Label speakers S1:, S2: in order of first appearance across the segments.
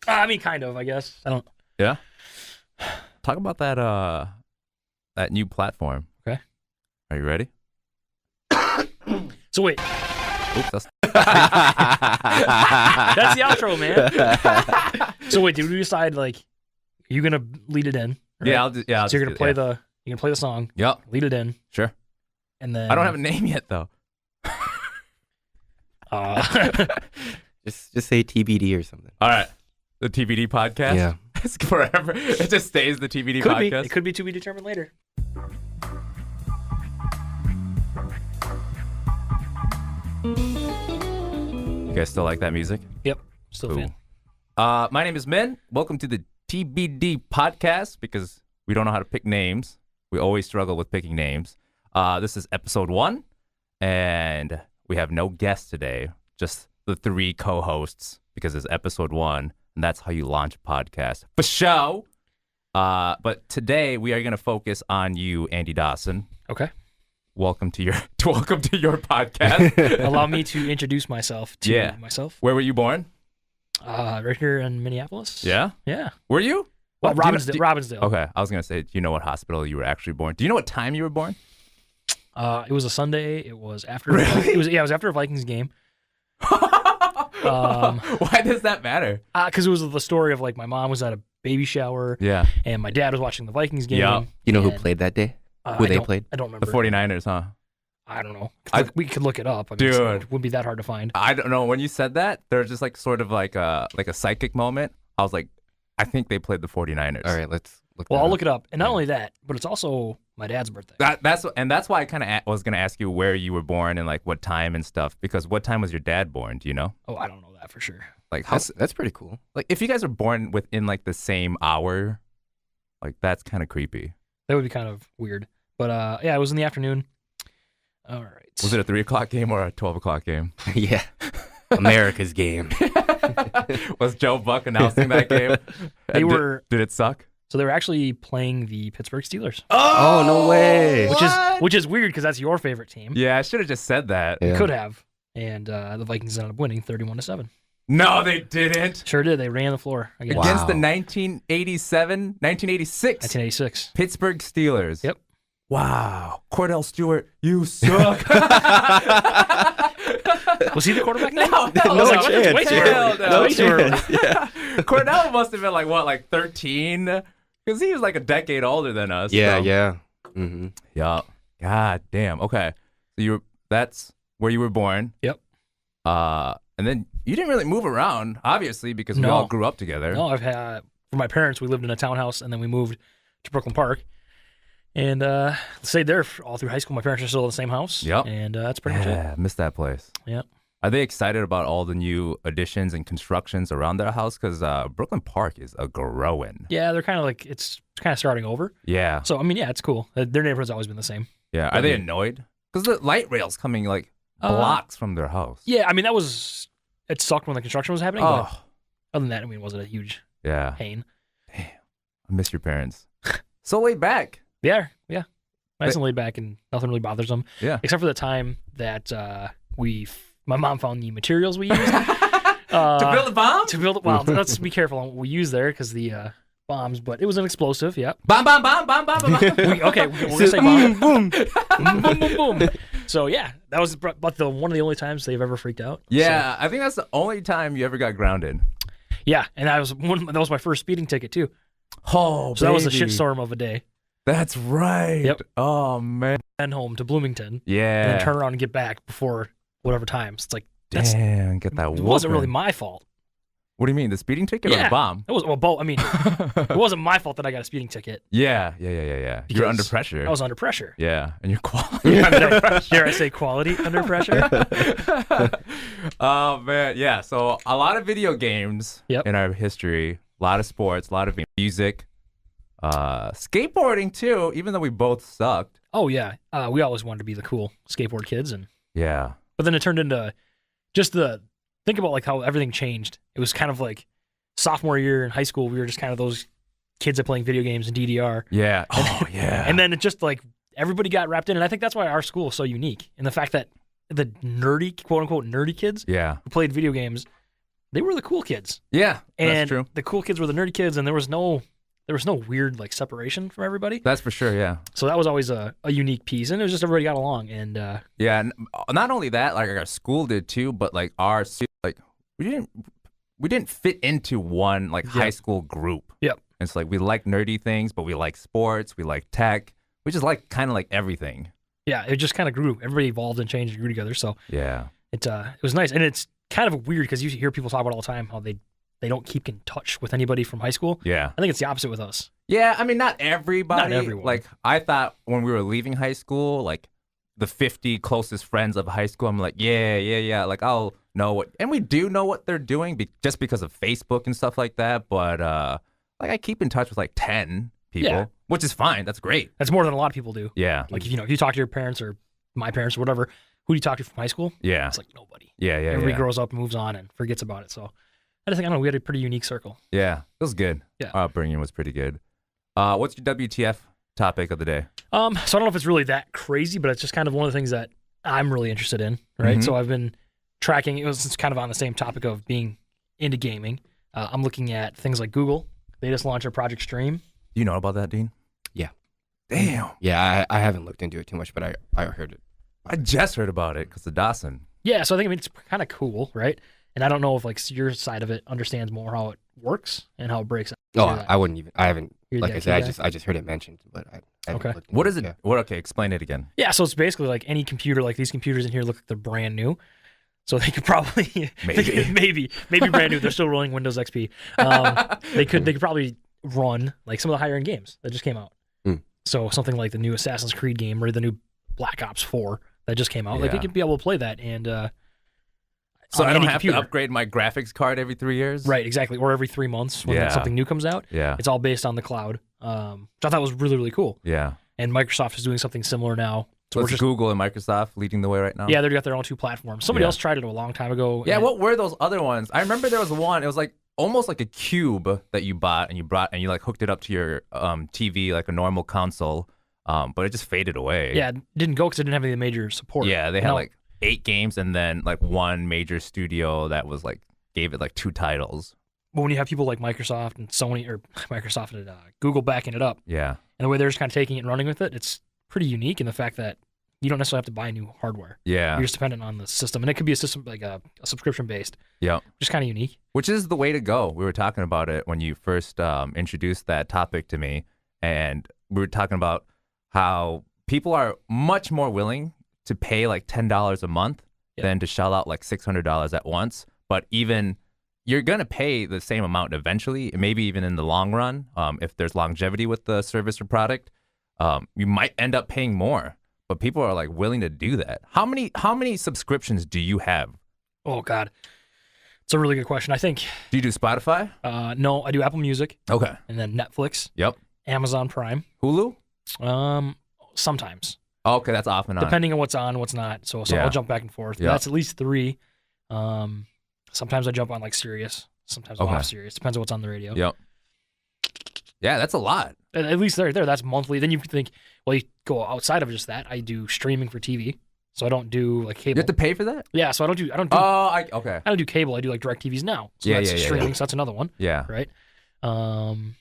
S1: I mean, kind of, I guess. I don't.
S2: Yeah. Talk about that new platform.
S1: Okay.
S2: Are you ready?
S1: So wait,
S2: Oops, that's
S1: that's the outro, man. So wait, did we decide like you're gonna lead it in? Right?
S2: Yeah, yeah.
S1: So you're gonna play the song.
S2: Yep.
S1: Lead it in,
S2: Sure.
S1: and then
S2: I don't have a name yet though.
S3: Just say TBD or something.
S2: All right. The TBD podcast.
S3: Yeah.
S2: It's forever. It just stays the TBD
S1: could
S2: podcast.
S1: be. It could be to be determined later.
S2: You guys still like that music?
S1: Yep. Still a
S2: Cool.
S1: fan.
S2: My name is Min. Welcome to the TBD podcast because we don't know how to pick names. We always struggle with picking names. This is episode 1, and we have no guests today, just the 3 co-hosts because it's episode 1, and that's how you launch a podcast. For show! But today we are going to focus on you, Andy Dawson.
S1: Okay.
S2: Welcome to your podcast.
S1: Allow me to introduce myself to myself.
S2: Where were you born?
S1: Right here in Minneapolis.
S2: Yeah?
S1: Yeah.
S2: Were you?
S1: Well,
S2: Do you know-
S1: Robbinsdale.
S2: Okay, I was gonna say, do you know what hospital you were actually born? Do you know what time you were born?
S1: It was a Sunday. It was after.
S2: Really?
S1: It was after a Vikings game.
S2: Why does that matter?
S1: Because it was the story of like my mom was at a baby shower.
S2: Yeah,
S1: And my dad was watching the Vikings game.
S2: Yeah.
S3: You know who
S1: and,
S3: played that day?
S1: I
S3: Who they
S1: don't-
S3: played?
S1: I don't
S2: the
S1: remember.
S2: 49ers, huh?
S1: I don't know.
S2: I-
S1: We could look it up.
S2: Dude.
S1: It wouldn't be that hard to find.
S2: I don't know. When you said that, there's just like sort of like a psychic moment. I was like, I think they played the 49ers.
S3: All right, let's look.
S1: Well,
S3: that
S1: I'll
S3: up.
S1: look it up. And not only that, but it's also my dad's birthday.
S2: That's why I kind of was gonna ask you where you were born and like what time and stuff. Because what time was your dad born? Do you know?
S1: Oh, I don't know that for sure.
S2: Like how?
S3: That's pretty cool.
S2: Like if you guys are born within like the same hour, like that's kind of creepy.
S1: That would be kind of weird. But yeah, it was in the afternoon. All right.
S2: Was it a 3:00 game or a 12:00 game?
S3: Yeah. America's game.
S2: Was Joe Buck announcing that game?
S1: They
S2: And
S1: were-
S2: Did it suck?
S1: So they were actually playing the Pittsburgh Steelers,
S3: Oh, no way.
S1: which is weird because that's your favorite team.
S2: Yeah, I should have just said that.
S3: Yeah.
S1: Could have. And the Vikings ended up winning 31-7.
S2: No, they didn't.
S1: Sure did. They ran the floor against
S3: Wow.
S2: Against the 1986
S1: 1986.
S2: Pittsburgh Steelers.
S1: Yep.
S2: Wow. Cordell Stewart, you suck.
S1: Was he the quarterback now?
S2: No,
S3: No
S1: It's
S3: chance.
S1: way too
S2: Hell
S1: early.
S2: no.
S1: Way too early.
S3: Yeah.
S2: Cordell must have been like 13? Because he was like a decade older than us.
S3: Yeah,
S2: so.
S3: yeah. Mm-hmm.
S2: Yeah. God damn. Okay. So that's where you were born.
S1: Yep.
S2: And then you didn't really move around, obviously, because we
S1: No.
S2: all grew up together.
S1: No, I've had, for my parents, we lived in a townhouse and then we moved to Brooklyn Park. And stayed there all through high school. My parents are still in the same house.
S2: Yep.
S1: And that's pretty much
S2: Yeah, missed that place.
S1: Yep.
S2: Are they excited about all the new additions and constructions around their house? Because Brooklyn Park is a growing.
S1: it. Yeah, they're kind of like, it's kind of starting over.
S2: Yeah.
S1: So, I mean, yeah, it's cool. Their neighborhood's always been the same.
S2: Yeah. Are they annoyed? Because the light rail's coming like blocks from their house.
S1: Yeah, I mean, it sucked when the construction was happening.
S2: Oh,
S1: But other than that, I mean, it wasn't a huge
S2: yeah.
S1: pain.
S2: I miss your parents. So laid back.
S1: Yeah. Nice and laid back and nothing really bothers them.
S2: Yeah.
S1: Except for the time that my mom found the materials we used.
S2: To build a bomb?
S1: Well, let's be careful on what we use there because the bombs, but it was an explosive, yeah.
S2: Bomb, bomb, bomb, bomb, bomb, bomb.
S1: We're going to say bomb.
S3: Boom.
S1: boom, boom, boom. So, yeah, that was but one of the only times they've ever freaked out.
S2: Yeah, I think that's the only time you ever got grounded.
S1: So, yeah, and that was my first speeding ticket, too.
S2: Oh,
S1: So that was a shitstorm of a day.
S2: That's right.
S1: Yep.
S2: Oh, man.
S1: Then home to Bloomington.
S2: Yeah.
S1: And then turn around and get back before whatever times. It's like, it
S2: Damn, get that
S1: wasn't really
S2: whooping.
S1: my fault.
S2: What do you mean, the speeding ticket or
S1: Yeah.
S2: the bomb?
S1: It was both. I mean, it wasn't my fault that I got a speeding ticket.
S2: Yeah. You're under
S1: Because
S2: pressure.
S1: I was under pressure.
S2: Yeah, and you're quality.
S1: Dare I say quality under pressure?
S2: Oh man, yeah. So a lot of video games
S1: Yep.
S2: in our history, a lot of sports, a lot of music, skateboarding too. Even though we both sucked.
S1: Oh yeah, we always wanted to be the cool skateboard kids,
S2: Yeah.
S1: but then it turned into just think about like how everything changed. It was kind of like sophomore year in high school, we were just kind of those kids that playing video games and DDR,
S2: Yeah. Oh yeah.
S1: and then it just like everybody got wrapped in, and I think that's why our school is so unique in the fact that the nerdy, quote unquote nerdy kids
S2: yeah.
S1: who played video games they were the cool kids.
S2: Yeah,
S1: And
S2: that's true.
S1: the cool kids were the nerdy kids, and there was no weird like separation from everybody.
S2: That's for sure, yeah.
S1: So that was always a unique piece, and it was just everybody got along. And
S2: Yeah, and not only that, like our school did too, but like we didn't fit into one like high school group.
S1: Yep.
S2: It's like we like nerdy things, but we like sports, we like tech, we just like kind of like everything.
S1: yeah, it just kind of grew. Everybody evolved and changed and grew together. So
S2: Yeah.
S1: it was nice, and it's kind of weird because you hear people talk about all the time how they don't keep in touch with anybody from high school.
S2: Yeah.
S1: I think it's the opposite with us.
S2: Yeah, I mean, not everybody.
S1: Not everyone.
S2: Like, I thought when we were leaving high school, like, the 50 closest friends of high school, I'm like, yeah. Like, I'll know what, and we do know what they're doing just because of Facebook and stuff like that. But, like, I keep in touch with, like, 10 people, which is fine. That's great.
S1: That's more than a lot of people do.
S2: Yeah.
S1: Like, if you talk to your parents or my parents or whatever, who do you talk to from high school?
S2: Yeah.
S1: It's like nobody.
S2: Yeah.
S1: Everybody grows up, moves on, and forgets about it. So I don't know. We had a pretty unique circle.
S2: Yeah. It was good.
S1: Yeah.
S2: Our upbringing was pretty good. What's your WTF topic of the day?
S1: So I don't know if it's really that crazy, but it's just kind of one of the things that I'm really interested in, right?
S2: Mhm.
S1: So I've been tracking. It's kind of on the same topic of being into gaming. I'm looking at things like Google. They just launched a Project Stream.
S2: Do you know about that, Dean?
S3: Yeah.
S2: Damn.
S3: Yeah, I haven't looked into it too much, but I heard it.
S2: I just heard about it because of Dawson.
S1: Yeah, so I think it's kind of cool, right? And I don't know if like your side of it understands more how it works and how it breaks out.
S3: Oh, I wouldn't even. I haven't.
S1: You're
S3: Like
S1: the
S3: I said,
S1: IT
S3: I just heard it mentioned, but I haven't
S1: Okay.
S3: looked into
S2: What is it?
S3: Yeah.
S2: What? Okay, explain it again.
S1: Yeah, so it's basically like any computer. Like these computers in here look like they're brand new, so they could probably maybe brand new. They're still running Windows XP. They could probably run like some of the higher end games that just came out.
S3: Mm.
S1: So something like the new Assassin's Creed game or the new Black Ops 4 that just came out. Like they
S2: Yeah.
S1: could be able to play that and.
S2: So
S1: on
S2: I don't
S1: any
S2: have
S1: computer.
S2: to upgrade my graphics card every 3 years?
S1: Right, exactly. Or every 3 months when
S2: Yeah.
S1: something new comes out.
S2: Yeah.
S1: It's all based on the cloud, which I thought was really, really cool.
S2: Yeah.
S1: And Microsoft is doing something similar now. So
S2: So
S1: we're
S2: it's
S1: just
S2: Google and Microsoft leading the way right now?
S1: yeah, they've got their own 2 platforms. Somebody
S2: Yeah.
S1: else tried it a long time ago.
S2: Yeah,
S1: and-
S2: what were those other ones? I remember there was one. It was like almost like a cube that you bought and you like hooked it up to your TV like a normal console, but it just faded away.
S1: Yeah, it didn't go because it didn't have any major support.
S2: Yeah, they had
S1: No.
S2: like 8 games and then like one major studio that was like gave it like 2 titles.
S1: But when you have people like Microsoft and Sony or Microsoft and Google backing it up,
S2: Yeah.
S1: and the way they're just kind of taking it and running with it, it's pretty unique in the fact that you don't necessarily have to buy new hardware.
S2: Yeah.
S1: You're just dependent on the system, and it could be a system like a subscription based.
S2: Yeah.
S1: Just kind of unique.
S2: Which is the way to go. We were talking about it when you first introduced that topic to me, and we were talking about how people are much more willing to pay like $10 a month than to shell out like $600 at once. But even you're gonna pay the same amount eventually, maybe even in the long run. If there's longevity with the service or product, you might end up paying more. But people are like willing to do that. How many subscriptions do you have?
S1: Oh God, it's a really good question. I think
S2: Do you do Spotify?
S1: no, I do Apple Music
S2: Okay.
S1: and then Netflix,
S2: Yep.
S1: Amazon Prime.
S2: Hulu?
S1: Sometimes
S2: Okay, that's off and on.
S1: depending on what's on, what's not. So
S2: Yeah.
S1: I'll jump back and forth.
S2: Yeah.
S1: That's at least 3. Sometimes I jump on like Sirius. Sometimes I'm
S2: Okay.
S1: off Sirius. Depends on what's on the radio.
S2: Yep. Yeah, that's a lot.
S1: At least there. That's monthly. Then you think, well, you go outside of just that. I do streaming for TV, so I don't do like
S2: You
S1: cable.
S2: have to pay for that?
S1: Yeah, so I don't do
S2: Okay.
S1: I don't do cable. I do like DirecTV's now. So
S2: Yeah,
S1: that's
S2: yeah, yeah,
S1: streaming.
S2: yeah.
S1: So that's another one,
S2: Yeah.
S1: right?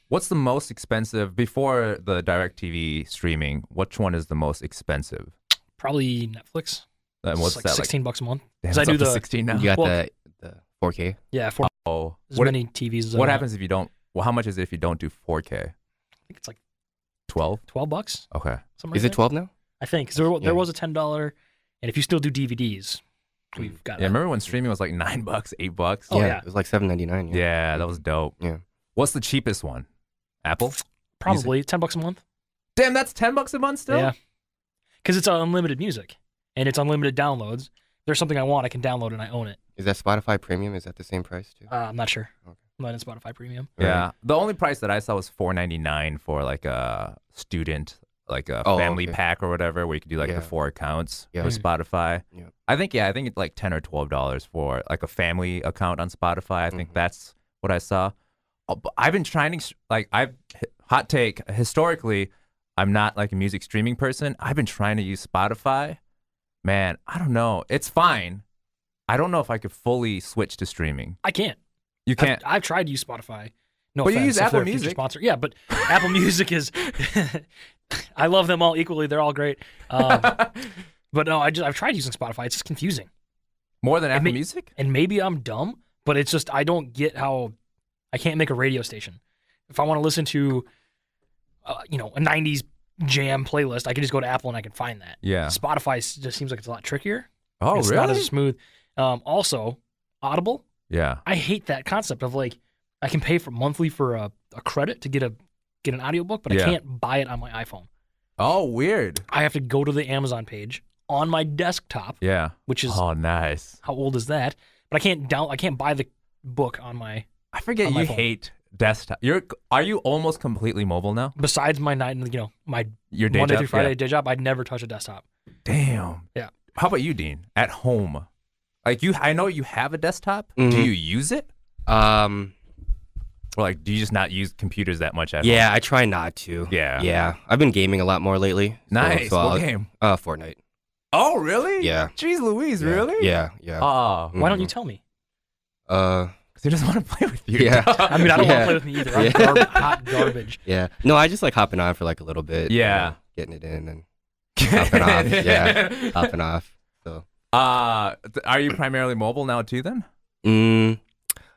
S2: What's the most expensive before the DirecTV streaming? Which one is the most expensive?
S1: Probably Netflix.
S2: And what's
S1: It's like
S2: that
S1: $16 a month.
S2: Damn,
S1: 'Cause I
S2: it's
S1: do
S2: up to
S1: the
S2: 16 now.
S3: You got
S1: Well-
S3: the 4K.
S1: yeah for
S2: Oh,
S1: as
S2: what,
S1: many TVs. As I
S2: what
S1: want.
S2: happens if you don't? Well, how much is it if you don't do 4K?
S1: I think it's like
S2: 12.
S1: $12.
S2: Okay.
S1: Something
S3: Is
S1: like
S3: it 12 now?
S1: that. I think 'cause there
S3: Yeah.
S1: was a $10, and if you still do DVDs, we've got.
S2: Yeah, remember when streaming was like $9, $8?
S1: Oh, yeah.
S3: It was like $7.99.
S2: Yeah, that was dope.
S3: Yeah.
S2: What's the cheapest one? Apple?
S1: probably $10 a month.
S2: Damn, that's $10 a month still?
S1: Yeah, because it's unlimited music and it's unlimited downloads. If there's something I want, I can download and I own it.
S3: Is that Spotify Premium? Is that the same price too?
S1: I'm not sure.
S3: Okay.
S1: I'm not in Spotify Premium.
S2: Yeah. The only price that I saw was $4.99 for like a student, like a
S3: Oh,
S2: family
S3: okay.
S2: pack or whatever, where you could do like
S3: Yeah.
S2: the 4 accounts
S3: Yeah.
S2: for Spotify.
S3: Yeah.
S2: I think it's like $10 or $12 for like a family account on Spotify. I think
S3: Mhm.
S2: that's what I saw. But I've been trying to hot take. Historically, I'm not like a music streaming person. I've been trying to use Spotify. Man, I don't know. It's fine. I don't know if I could fully switch to streaming.
S1: I can't.
S2: You can't.
S1: I've tried to use Spotify. No
S2: But you
S1: offense
S2: use
S1: if
S2: Apple
S1: they're a future
S2: Music.
S1: sponsor. Yeah, but Apple Music is. I love them all equally. They're all great. But no, I've tried using Spotify. It's just confusing.
S2: More than Apple Music?
S1: And maybe I'm dumb, but it's just I don't get how I can't make a radio station. If I want to listen to, a '90s jam playlist, I can just go to Apple and I can find that.
S2: Yeah.
S1: Spotify just seems like it's a lot trickier.
S2: Oh,
S1: It's
S2: really?
S1: not as smooth. Also, Audible.
S2: Yeah.
S1: I hate that concept of like I can pay for monthly for a credit to get an audiobook, but I can't buy it on my iPhone.
S2: Oh, weird.
S1: I have to go to the Amazon page on my desktop.
S2: Yeah.
S1: Which is
S2: nice.
S1: How old is that? But I can't buy the book on my.
S2: I forget you hate desktop. Are you almost completely mobile now?
S1: Besides my
S2: Your day
S1: Monday
S2: job?
S1: through Friday
S2: Yeah.
S1: day job, I'd never touch a desktop.
S2: Damn.
S1: Yeah.
S2: How about you, Dean? At home, like I know you have a desktop.
S3: Mhm.
S2: Do you use it? Or like, do you just not use computers that much at home?
S3: Yeah, I try not to.
S2: Yeah.
S3: Yeah, I've been gaming a lot more lately.
S2: Nice. What game?
S3: Fortnite.
S2: Oh, really?
S3: Yeah.
S2: Jeez Louise,
S3: Yeah.
S2: really?
S3: Yeah, yeah.
S2: Oh.
S1: Why don't you tell me?
S2: Because he doesn't want to play with you.
S3: Yeah.
S1: I mean, I don't want
S3: Yeah.
S1: to play with me either. I'm
S3: Yeah.
S1: hot garbage.
S3: Yeah. No, I just like hopping on for like a little bit.
S2: Yeah.
S3: Getting it in and hopping off. Yeah. Hopping off. So.
S2: Are you primarily mobile now too then?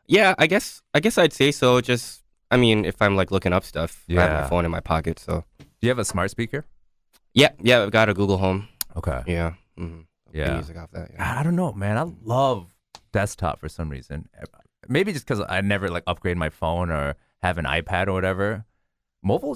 S3: Yeah, I guess I'd say so. Just, I mean, if I'm like looking up stuff, I have
S2: Yeah.
S3: my phone in my pocket. So.
S2: Do you have a smart speaker?
S3: Yeah. I've got a Google Home.
S2: Okay.
S3: Yeah. Mm-hmm.
S2: Yeah.
S3: Music off that. Yeah.
S2: I don't know, man. I love desktop for some reason. Maybe just because I never like upgrade my phone or have an iPad or whatever. Mobile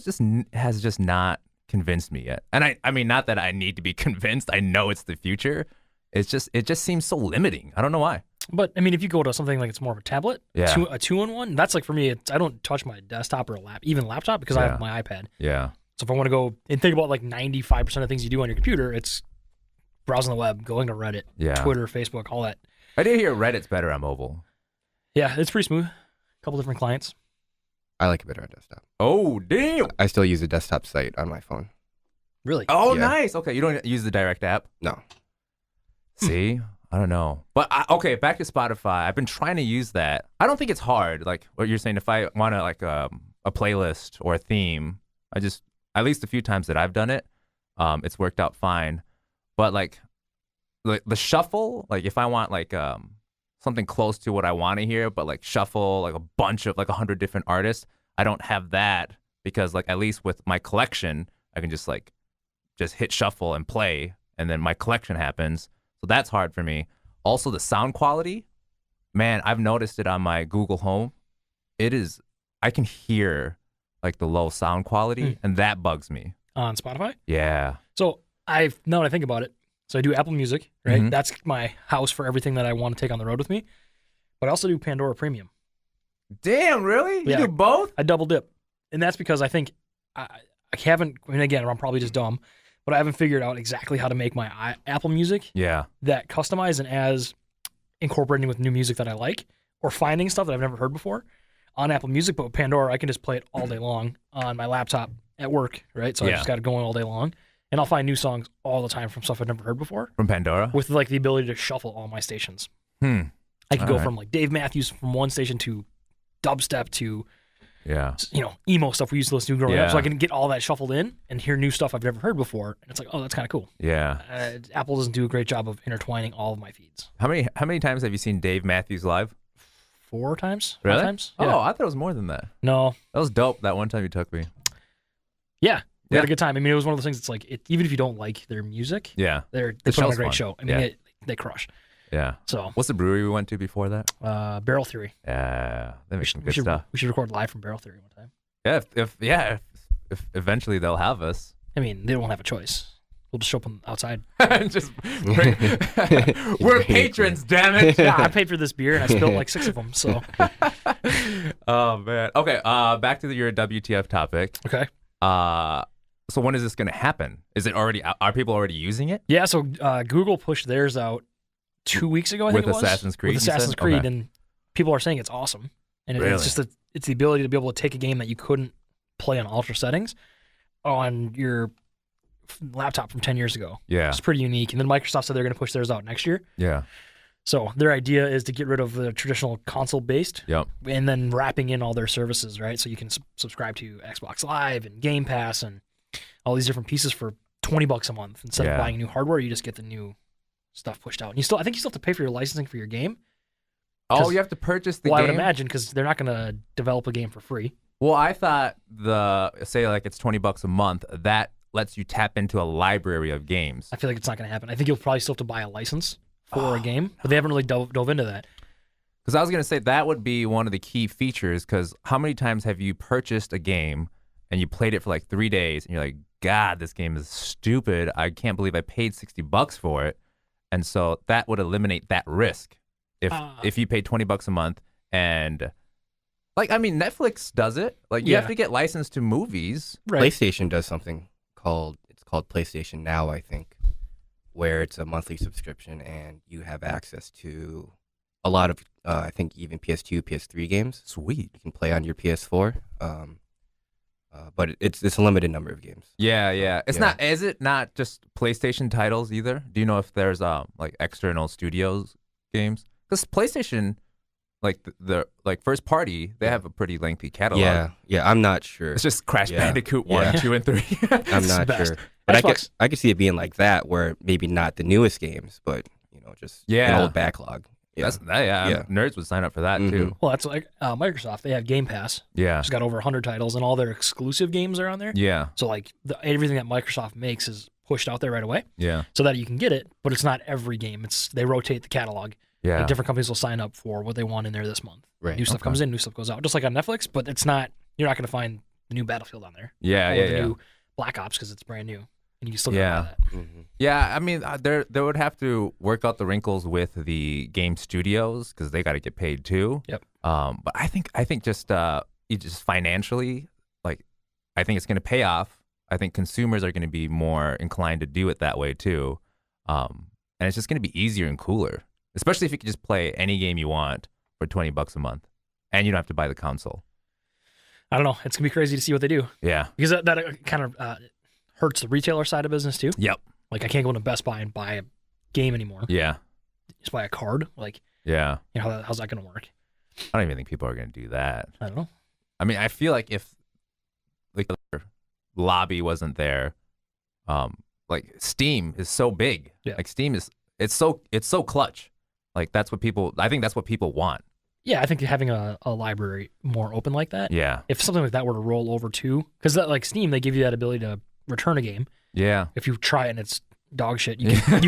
S2: has just not convinced me yet. And I mean, not that I need to be convinced. I know it's the future. It just seems so limiting. I don't know why.
S1: But I mean, if you go to something like it's more of a tablet,
S2: Yeah.
S1: a 2-in-1, that's like for me. I don't touch my desktop or even laptop because I
S2: Yeah.
S1: have my iPad.
S2: Yeah.
S1: So if I want to go and think about like 95% of things you do on your computer, it's browsing the web, going to Reddit,
S2: Yeah.
S1: Twitter, Facebook, all that.
S2: I did hear Reddit's better on mobile.
S1: Yeah, it's pretty smooth. A couple different clients.
S3: I like it better on desktop.
S2: Oh, damn.
S3: I still use a desktop site on my phone.
S1: Really?
S2: Oh,
S3: Yeah.
S2: nice. Okay, you don't use the direct app?
S3: No.
S2: See? I don't know. But, okay, back to Spotify. I've been trying to use that. I don't think it's hard. Like what you're saying, if I want to, like, a playlist or a theme, at least a few times that I've done it, it's worked out fine. But, like the shuffle, like, if I want, like, something close to what I want to hear, but, like, shuffle, like, a bunch of, like, 100 different artists, I don't have that because, like, at least with my collection, I can just hit shuffle and play, and then my collection happens. So that's hard for me. Also, the sound quality, man, I've noticed it on my Google Home. I can hear like the low sound quality, and that bugs me.
S1: On Spotify?
S2: Yeah.
S1: So now that I think about it, so I do Apple Music, right?
S2: Mhm.
S1: That's my house for everything that I want to take on the road with me. But I also do Pandora Premium.
S2: Damn, really? You
S1: Yeah.
S2: do both?
S1: I double dip. And that's because I think I haven't, I mean, again, I'm probably just dumb, but I haven't figured out exactly how to make my Apple Music
S2: Yeah.
S1: that customized and as incorporating with new music that I like or finding stuff that I've never heard before on Apple Music. But with Pandora, I can just play it all day long on my laptop at work, right? So I
S2: Yeah.
S1: just got it going all day long. And I'll find new songs all the time from stuff I've never heard before
S2: From Pandora?
S1: with like the ability to shuffle all my stations.
S2: Hmm.
S1: I can go
S2: Alright.
S1: from like Dave Matthews from one station to dubstep to
S2: Yeah.
S1: emo stuff we used to listen to growing up. So
S2: Yeah.
S1: I can get all that shuffled in and hear new stuff I've never heard before. And it's like, oh, that's kind of cool.
S2: Yeah.
S1: Apple doesn't do a great job of intertwining all of my feeds.
S2: How many times have you seen Dave Matthews live?
S1: 4 times?
S2: Really?
S1: 5 times?
S2: Oh,
S1: Yeah.
S2: I thought it was more than that.
S1: No.
S2: That was dope that one time you took me.
S1: Yeah. We
S2: Yeah.
S1: had a good time. I mean, it was one of those things. It's like, even if you don't like their music,
S2: Yeah.
S1: they
S2: The
S1: put on a
S2: show's
S1: great
S2: fun.
S1: show. I mean,
S2: Yeah.
S1: they crush.
S2: Yeah.
S1: So,
S2: What's the brewery we went to before that?
S1: Barrel Theory.
S2: Yeah. They make some
S1: We
S2: good
S1: should,
S2: stuff.
S1: we should record live from Barrel Theory one time.
S2: Yeah, if eventually they'll have us.
S1: I mean, they won't have a choice. We'll just show up outside.
S2: Just we're patrons, damn it.
S1: Yeah, I paid for this beer and I spilled like 6 of them. So,
S2: Oh man. Okay. Back to your WTF topic.
S1: okay.
S2: So when is this going to happen? Is it already? Are people already using it?
S1: Yeah, so Google pushed theirs out 2 weeks ago, I think
S2: With
S1: it was.
S2: Assassin's Creed,
S1: With
S2: you said?
S1: Assassin's Creed,
S2: Okay.
S1: and people are saying it's awesome. And
S2: Really?
S1: it's just it's the ability to be able to take a game that you couldn't play on ultra settings on your laptop from 10 years ago.
S2: Yeah.
S1: It's pretty unique. And then Microsoft said they're going to push theirs out next year.
S2: Yeah.
S1: So their idea is to get rid of the traditional console-based,
S2: Yep.
S1: and then wrapping in all their services, right? So you can subscribe to Xbox Live and Game Pass and all these different pieces for $20 a month. Instead of buying new hardware, you just get the new stuff pushed out. And I think you still have to pay for your licensing for your game.
S2: Oh, you have to purchase the game?
S1: Well, I would imagine, because they're not going to develop a game for free.
S2: Well, I thought say like it's $20 a month, that lets you tap into a library of games.
S1: I feel like it's not going to happen. I think you'll probably still have to buy a license for a game, but they haven't really dove into that.
S2: Because I was going to say that would be one of the key features, because how many times have you purchased a game and you played it for like 3 days and you're like, God, this game is stupid. I can't believe I paid $60 for it. And so that would eliminate that risk if you paid $20 a month. And like, I mean, Netflix does it. Like, you have to get licensed to movies.
S3: Right. PlayStation does something called PlayStation Now, I think, where it's a monthly subscription and you have access to a lot of, I think, even PS2, PS3 games.
S2: Sweet.
S3: You can play on your PS4, but it's a limited number of games.
S2: Yeah. Is it not just PlayStation titles either? Do you know if there's like external studios games? Because PlayStation, like the first party, they have a pretty lengthy catalog.
S3: Yeah, I'm not sure.
S2: It's just Crash Bandicoot 1, 2, and 3.
S3: I'm not sure. But I could see it being like that, where maybe not the newest games, but just an old backlog. Yeah.
S2: Nerds would sign up for that too.
S1: Well, that's like Microsoft. They have Game Pass.
S2: Yeah.
S1: It's got over 100 titles, and all their exclusive games are on there.
S2: Yeah.
S1: So like everything that Microsoft makes is pushed out there right away.
S2: Yeah.
S1: So that you can get it, but it's not every game. They rotate the catalog.
S2: Yeah.
S1: Like different companies will sign up for what they want in there this month.
S3: Right.
S1: New stuff comes in, new stuff goes out, just like on Netflix. But it's not. You're not going to find the new Battlefield on there.
S2: Yeah.
S1: Or the new Black Ops, because it's brand new, and you can still buy that.
S3: Mm-hmm.
S2: Yeah, I mean, they would have to work out the wrinkles with the game studios, because they got to get paid too.
S1: Yep.
S2: But I think just financially, like, I think it's going to pay off. I think consumers are going to be more inclined to do it that way too. And it's just going to be easier and cooler, especially if you can just play any game you want for $20 a month, and you don't have to buy the console.
S1: I don't know. It's gonna be crazy to see what they do.
S2: Yeah.
S1: Because that kind of hurts the retailer side of business too.
S2: Yep.
S1: Like, I can't go into Best Buy and buy a game anymore.
S2: Yeah.
S1: Just buy a card. Like,
S2: yeah.
S1: How's that gonna work?
S2: I don't even think people are gonna do that.
S1: I don't know.
S2: I mean, I feel like if the lobby wasn't there, like, Steam is so big.
S1: Yeah.
S2: Like, Steam it's so clutch. Like, I think that's what people want.
S1: Yeah, I think having a library more open like that.
S2: Yeah.
S1: If something like that were to roll over too, because like Steam, they give you that ability to return a game.
S2: Yeah.
S1: If you try it and it's dog shit, you can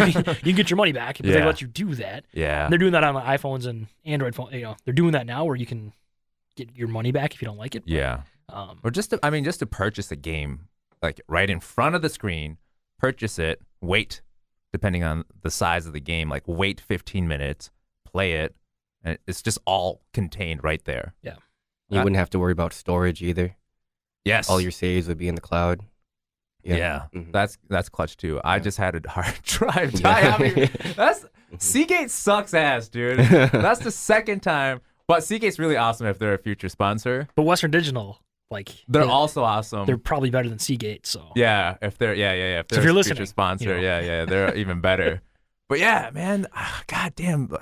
S1: get your money back. But they let you do that.
S2: Yeah.
S1: And they're doing that on iPhones and Android phones. They're doing that now where you can get your money back if you don't like it.
S2: Yeah. Or just to purchase a game, like, right in front of the screen, purchase it, wait, depending on the size of the game, like, wait 15 minutes, play it, and it's just all contained right there.
S1: Yeah.
S3: You wouldn't have to worry about storage either.
S2: Yes.
S3: All your saves would be in the cloud.
S2: Yeah.
S3: Mm-hmm.
S2: That's clutch too. I just had a hard drive die. I mean, Seagate sucks ass, dude. That's the second time. But Seagate's really awesome if they're a future sponsor.
S1: But Western Digital, like,
S2: they're also awesome.
S1: They're probably better than Seagate. So
S2: yeah, if they're if they're
S1: if you're
S2: a
S1: listening,
S2: future sponsor, they're even better. But yeah, man, goddamn,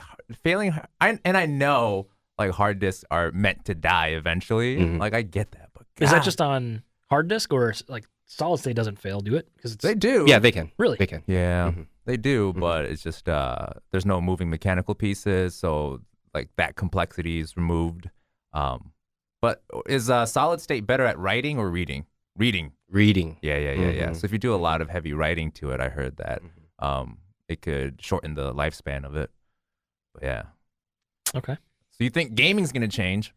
S2: failing. I know, like, hard disks are meant to die eventually.
S3: Mm-hmm.
S2: Like, I get that, but
S1: is that just on hard disk, or like solid state doesn't fail? Do it because
S2: they do.
S3: Yeah, they can.
S1: Really?
S3: They can.
S2: Yeah,
S3: Mm-hmm.
S2: they do. But it's just there's no moving mechanical pieces, so like that complexity is removed. But is solid state better at writing or reading? Reading. Yeah.
S3: Mm-hmm.
S2: So if you do a lot of heavy writing to it, I heard that it could shorten the lifespan of it. But yeah.
S1: Okay.
S2: So you think gaming's gonna change?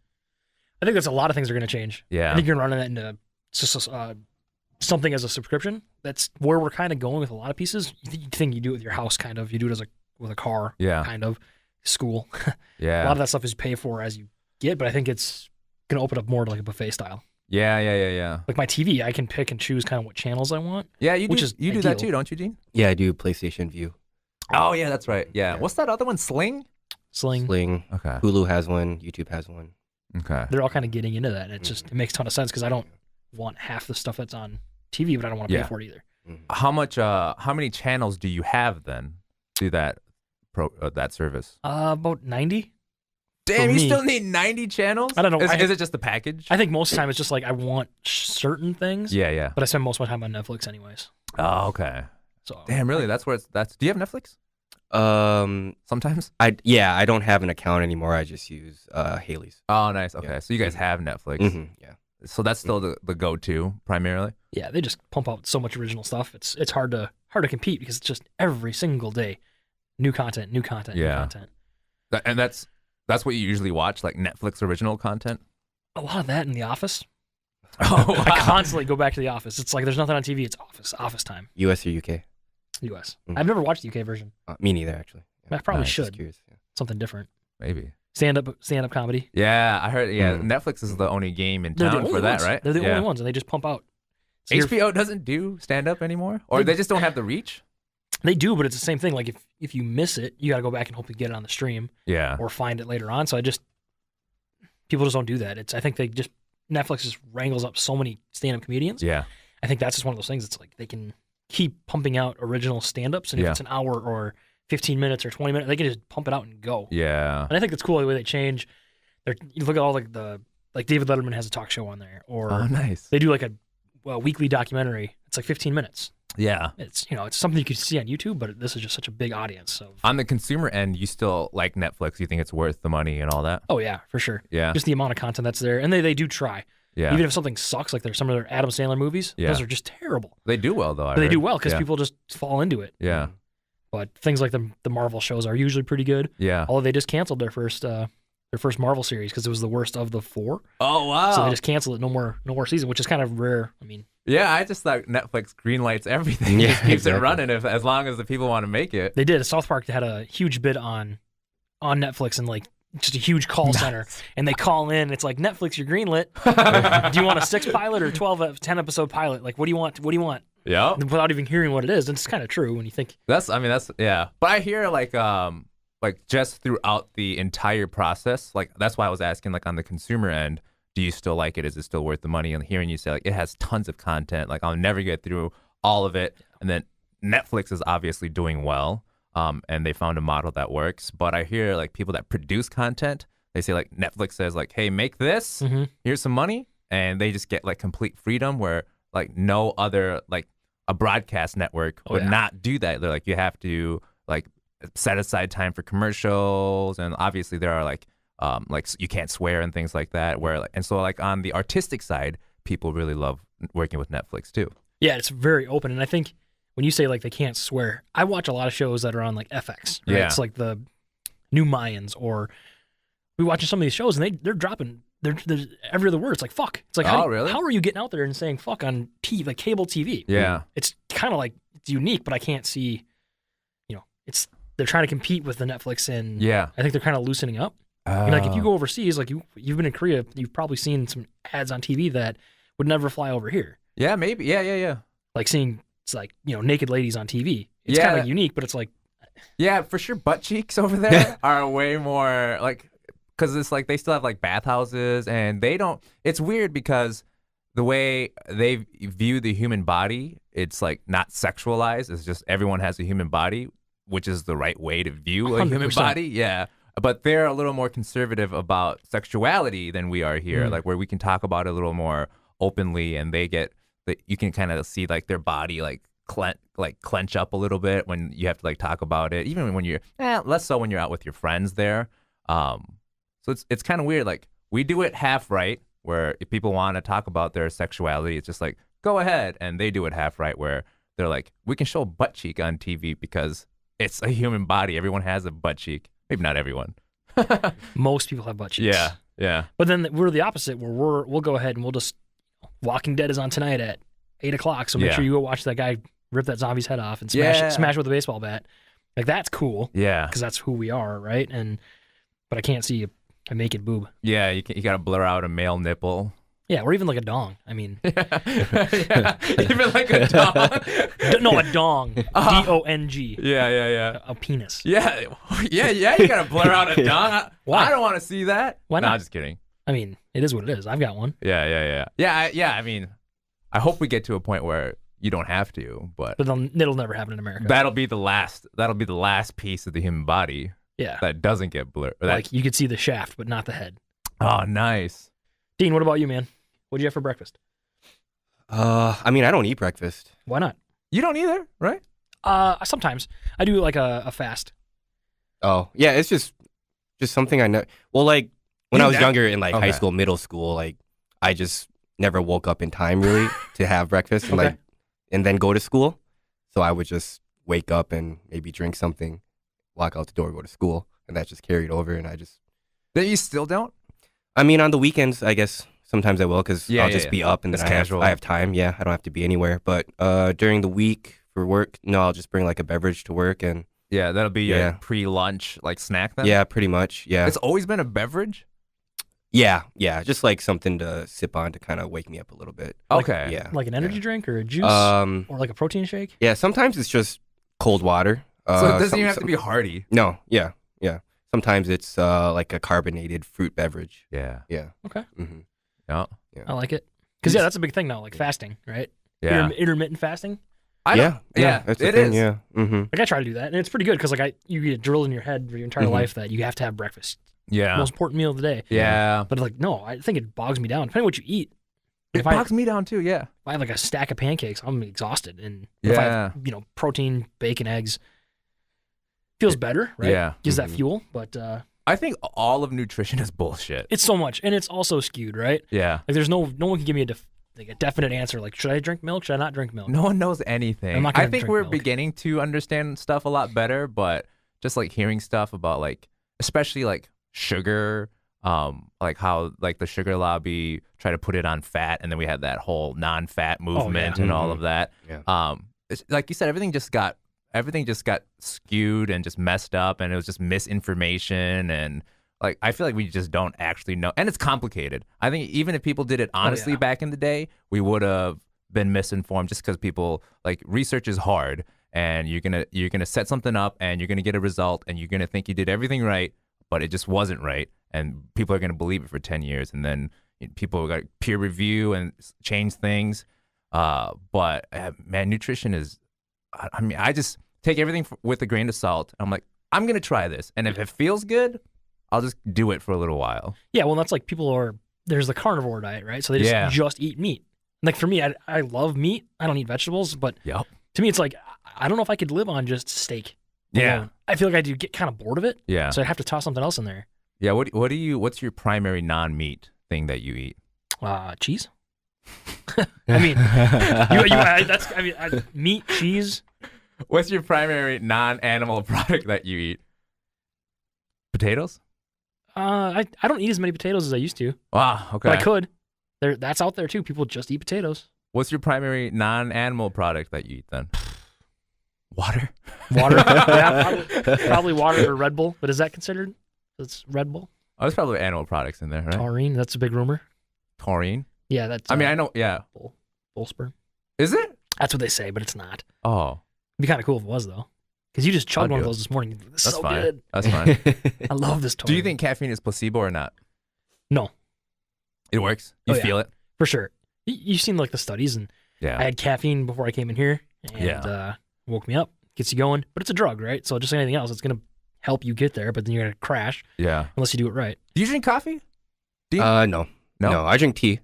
S1: I think there's a lot of things are going to change.
S2: Yeah.
S1: I think you're running that into just something as a subscription. That's where we're kind of going with a lot of pieces. You think you do it with your house, kind of. You do it with a car, kind of. School.
S2: Yeah.
S1: A lot of that stuff is pay for as you get, but I think it's going to open up more to like a buffet style.
S2: Yeah.
S1: Like my TV, I can pick and choose kind of what channels I want.
S2: Yeah, you
S1: which
S2: do.
S1: Is
S2: you do that too, don't you, Gene?
S3: Yeah, I do PlayStation View.
S2: Oh yeah, that's right. Yeah. What's that other one? Sling.
S1: Sling.
S2: Okay.
S3: Hulu has one. YouTube has one.
S2: Okay.
S1: They're all kind of getting into that, and it makes a ton of sense because I don't want half the stuff that's on TV, but I don't want to pay for it either.
S2: How many channels do you have then? Do that that service?
S1: About 90.
S2: Damn,
S1: For
S2: you
S1: me.
S2: still need 90 channels?
S1: I don't know.
S2: Is it just the package?
S1: I think most of the time it's just like I want certain things.
S2: Yeah.
S1: But I spend most of my time on Netflix anyways.
S2: Oh, okay.
S1: So
S2: Damn, really? That's where that's. Do you have Netflix? Sometimes.
S3: I don't have an account anymore. I just use Haley's.
S2: Oh, nice. Okay,
S3: Yeah.
S2: so you guys have Netflix.
S3: Yeah.
S2: So that's still the go-to primarily.
S1: Yeah, they just pump out so much original stuff. It's hard to compete because it's just every single day, new content, new content, new
S2: Yeah.
S1: content.
S2: And that's what you usually watch, like Netflix original content.
S1: A lot of that in The Office.
S2: Oh, wow.
S1: I constantly go back to The Office. It's like there's nothing on TV. It's Office time.
S3: US or UK?
S1: U.S.
S3: Mhm.
S1: I've never watched the UK version.
S3: Me neither, actually.
S1: I probably
S2: Nice.
S3: Just
S1: should.
S3: curious. Yeah.
S1: Something different.
S2: Maybe.
S1: Stand up comedy.
S2: Yeah, I heard. Yeah,
S3: Mm.
S2: Netflix is the only game in
S1: They're the
S2: town
S1: only
S2: for that,
S1: ones.
S2: right?
S1: They're the
S2: Yeah.
S1: only ones, and they just pump out. So you're-
S2: HBO doesn't do stand-up anymore, or they just don't have the reach.
S1: They do, but it's the same thing. Like if you miss it, you got to go back and hopefully get it on the stream
S2: Yeah.
S1: or find it later on. So people just don't do that. I think Netflix just wrangles up so many stand-up comedians.
S2: Yeah.
S1: I think that's just one of those things. It's like they can keep pumping out original stand-ups, and if
S2: Yeah.
S1: it's an hour or 15 minutes or 20 minutes, they can just pump it out and go.
S2: Yeah.
S1: And I think it's cool the way they change. You look at all like David Letterman has a talk show on there, or
S2: Oh, nice.
S1: they do like a weekly documentary. It's like 15 minutes.
S2: Yeah.
S1: It's it's something you could see on YouTube, but this is just such a big audience. So
S2: On the consumer end, you still like Netflix. You think it's worth the money and all that?
S1: oh yeah, for sure.
S2: Yeah.
S1: Just the amount of content that's there, and they do try.
S2: Yeah.
S1: Even if something sucks, like there's some of their Adam Sandler movies,
S2: Yeah.
S1: those are just terrible.
S2: They do well though.
S1: But they do
S2: heard.
S1: well because
S2: Yeah.
S1: people just fall into it.
S2: Yeah.
S1: But things like the Marvel shows are usually pretty good.
S2: Yeah.
S1: Although they just canceled their first Marvel series because it was the worst of the 4.
S2: Oh wow.
S1: So they just canceled it. No more season, which is kind of rare. I mean,
S2: Yeah, I just thought Netflix greenlights everything.
S3: Yeah,
S2: Just keeps
S3: exactly.
S2: it running as long as the people want to make it.
S1: they did. South Park had a huge bid on Netflix and like just a huge call center, and they call in. It's like, Netflix, you're greenlit. Do you want a 6 pilot or 10 episode pilot? Like, what do you want? What do you want?
S2: Yeah.
S1: Without even hearing what it is, and it's kind of true when you think.
S2: That's yeah. But I hear like just throughout the entire process, like that's why I was asking like on the consumer end, do you still like it? Is it still worth the money? And hearing you say like it has tons of content, like I'll never get through all of it. And then Netflix is obviously doing well. And they found a model that works. But I hear like people that produce content, they say like Netflix says like, hey, make this, here's some money. And they just get like complete freedom where like no other, like a broadcast network would not do that. They're like, you have to like set aside time for commercials. And obviously there are like you can't swear and things like that. And so like on the artistic side, people really love working with Netflix too.
S1: Yeah, it's very open, and I think when you say like they can't swear, I watch a lot of shows that are on like FX. Right?
S2: Yeah.
S1: It's like the New Mayans, or we watching some of these shows and they're dropping there's every other word. It's like fuck. It's like
S2: really?
S1: how are you getting out there and saying fuck on TV, like cable TV?
S2: Yeah.
S1: It's kind of like it's unique, but I can't see. They're trying to compete with the Netflix, and
S2: Yeah.
S1: I think they're kind of loosening up. Like if you go overseas, like you've been in Korea, you've probably seen some ads on TV that would never fly over here.
S2: Yeah, maybe. Yeah.
S1: Like seeing it's like naked ladies on TV. It's
S2: Yeah.
S1: kind of unique, but it's like
S2: Yeah, for sure. Butt cheeks over there are way more like, because it's like they still have like bathhouses and they don't. It's weird because the way they view the human body, it's like not sexualized. It's just everyone has a human body, which is the right way to view a human
S1: 100%.
S2: body. Yeah. But they're a little more conservative about sexuality than we are here, like where we can talk about it a little more openly, and you can kind of see like their body like clench up a little bit when you have to like talk about it, even when you're less so when you're out with your friends there. So it's kind of weird. Like we do it half right, where if people want to talk about their sexuality, it's just like go ahead, and they do it half right, where they're like, we can show butt cheek on TV because it's a human body. Everyone has a butt cheek. Maybe not everyone.
S1: most people have butt cheeks.
S2: Yeah.
S1: But then we're the opposite, where we'll go ahead and we'll just Walking Dead is on tonight at 8:00, so make sure you go watch that guy rip that zombie's head off and smash it with a baseball bat. Like that's cool.
S2: Yeah.
S1: Because that's who we are, right? But I can't see a naked boob.
S2: Yeah, you got to blur out a male nipple.
S1: Yeah, or even like a dong. I mean,
S2: Yeah, even like a dong.
S1: no, a dong. D-O-N-G.
S2: Yeah.
S1: A penis.
S2: Yeah. You gotta blur out a dong.
S1: Why?
S2: I don't want to see that.
S1: Why
S2: No,
S1: not?
S2: I'm just kidding.
S1: I mean, it is what it is. I've got one.
S2: Yeah. I mean, I hope we get to a point where you don't have to, but
S1: it'll never happen in America.
S2: that'll be the last piece of the human body
S1: Yeah.
S2: that doesn't get blurred.
S1: Like you could see the shaft, but not the head.
S2: Oh, nice.
S1: Dean, what about you, man? What'd you have for breakfast?
S3: I mean, I don't eat breakfast.
S1: Why not?
S2: You don't either, right?
S1: Sometimes I do like a fast.
S3: Oh, yeah, it's just something I know. Well, like when I was younger in like high school, middle school, like I just never woke up in time really to have breakfast and and then go to school. So I would just wake up and maybe drink something, walk out the door, go to school, and that just carried over. And I just.
S2: That you still don't?
S3: I mean, on the weekends, I guess sometimes I will because I'll just be up and then I have time. Yeah, I don't have to be anywhere. But during the week for work, no, I'll just bring like a beverage to work and.
S2: Yeah, that'll be your pre-lunch like snack then?
S3: Yeah, pretty much. Yeah.
S2: It's always been a beverage?
S3: Yeah, just like something to sip on to kind of wake me up a little bit.
S2: Okay.
S3: Yeah.
S1: Like an energy drink or a juice or like a protein shake?
S3: Yeah, sometimes it's just cold water.
S2: So it doesn't even have to be hearty.
S3: No, yeah. Sometimes it's like a carbonated fruit beverage.
S2: Yeah.
S3: Yeah.
S1: Okay.
S3: Mm-hmm.
S2: Yeah.
S1: I like it. Because that's a big thing now, like fasting, right?
S2: Yeah.
S1: Intermittent fasting.
S3: Yeah,
S2: that's
S3: it
S2: is.
S3: Yeah. Mm-hmm.
S1: Like I try to do that, and it's pretty good because like you get drilled in your head for your entire life that you have to have breakfast.
S2: Yeah.
S1: Most important meal of the day.
S2: Yeah.
S1: But like no, I think it bogs me down. Depending on what you eat.
S2: It bogs me down too. Yeah.
S1: If I have like a stack of pancakes, I'm exhausted, and if I have protein, bacon, eggs, feels better, right?
S2: Yeah.
S1: Gives that fuel, but
S2: I think all of nutrition is bullshit.
S1: it's so much, and it's also skewed, right?
S2: Yeah.
S1: Like there's no one can give me a definite answer. Like should I drink milk? Should I not drink milk?
S2: No one knows anything.
S1: I'm not gonna
S2: I think
S1: drink
S2: we're
S1: milk.
S2: beginning to understand stuff a lot better, but just like hearing stuff about like, especially like sugar, like how like the sugar lobby tried to put it on fat, and then we had that whole non-fat movement and all of that.
S3: Yeah.
S2: It's, like you said, everything just got skewed and just messed up, and it was just misinformation, and like I feel like we just don't actually know, and it's complicated. I think even if people did it honestly back in the day, we would have been misinformed just because people like research is hard, and you're gonna set something up and you're gonna get a result and you're gonna think you did everything right, but it just wasn't right, and people are gonna believe it for 10 years, and then people got peer review and change things. But man, nutrition is. I mean, I just take everything with a grain of salt. I'm like, I'm going to try this. And if it feels good, I'll just do it for a little while.
S1: Yeah, well, that's like there's the carnivore diet, right? So they just eat meat. Like for me, I love meat. I don't eat vegetables, but to me, it's like, I don't know if I could live on just steak alone.
S2: Yeah.
S1: I feel like I do get kind of bored of it.
S2: Yeah.
S1: So I'd have to toss something else in there.
S2: Yeah. What's your primary non-meat thing that you eat?
S1: Cheese. I mean, meat, cheese.
S2: What's your primary non-animal product that you eat? Potatoes?
S1: I don't eat as many potatoes as I used to.
S2: Wow. Okay.
S1: But I could. That's out there too. People just eat potatoes.
S2: What's your primary non-animal product that you eat then? Water.
S1: Yeah, probably water or Red Bull. But is that considered? It's Red Bull.
S2: Oh, there's probably animal products in there, right?
S1: Taurine. That's a big rumor.
S2: Taurine.
S1: Yeah, that's.
S2: I mean, I know. Yeah.
S1: Bull sperm.
S2: Is it?
S1: That's what they say, but it's not.
S2: Oh.
S1: It'd be kind of cool if it was though, because you just chugged one of those this morning. It's
S2: That's
S1: so
S2: fine.
S1: good.
S2: That's fine.
S1: I love this taurine.
S2: Do you think caffeine is placebo or not?
S1: No.
S2: It works. You feel it
S1: for sure. You've seen like the studies, and I had caffeine before I came in here, and woke me up, gets you going. But it's a drug, right? So just like anything else, it's gonna help you get there, but then you're gonna crash. Yeah. Unless you do it right.
S2: Do you drink coffee?
S3: No. I drink tea.